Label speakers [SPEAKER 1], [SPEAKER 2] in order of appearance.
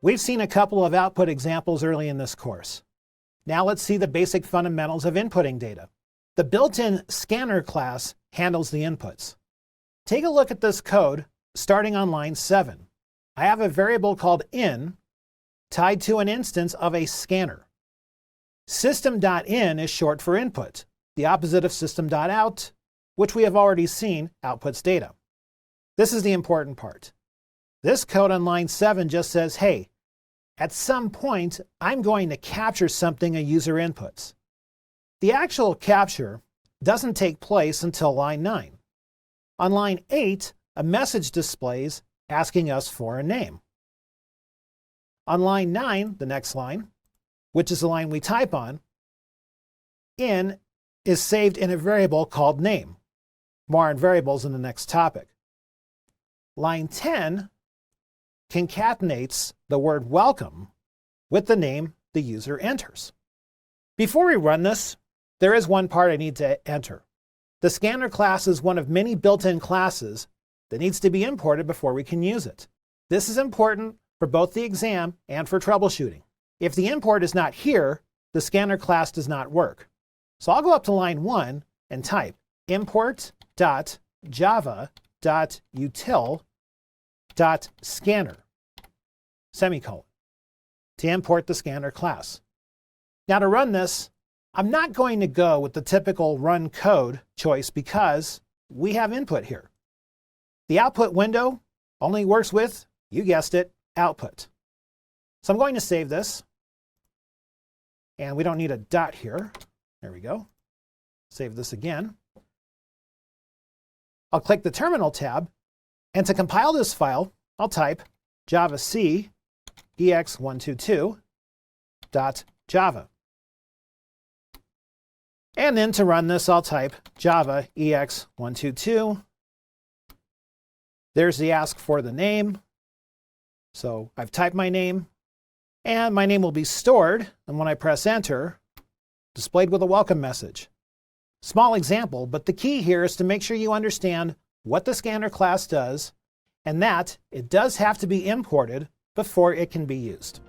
[SPEAKER 1] We've seen a couple of output examples early in this course. Now let's see the basic fundamentals of inputting data. The built-in scanner class handles the inputs. Take a look at this code starting on line 7. I have a variable called in tied to an instance of a scanner. System.in is short for input. The opposite of system.out, which we have already seen, outputs data. This is the important part. This code on line 7 just says, hey, at some point, I'm going to capture something a user inputs. The actual capture doesn't take place until line 9. On line 8, a message displays asking us for a name. On line 9, the next line, which is the line we type on, in is saved in a variable called name. More on variables in the next topic. Line 10 concatenates the word welcome with the name the user enters. Before we run this, there is one part I need to enter. The scanner class is one of many built-in classes that needs to be imported before we can use it. This is important for both the exam and for troubleshooting. If the import is not here, the scanner class does not work. So I'll go up to line 1 and type import.java.util.scanner, semicolon, to import the scanner class. Now to run this, I'm not going to go with the typical run code choice because we have input here. The output window only works with, you guessed it, output. So I'm going to save this. And we don't need a dot here. There we go. Save this again. I'll click the Terminal tab. And to compile this file, I'll type javac ex122.java. And then to run this, I'll type java ex122. There's the ask for the name. So I've typed my name, and my name will be stored, and when I press enter, displayed with a welcome message. Small example, but the key here is to make sure you understand what the scanner class does, and that it does have to be imported before it can be used.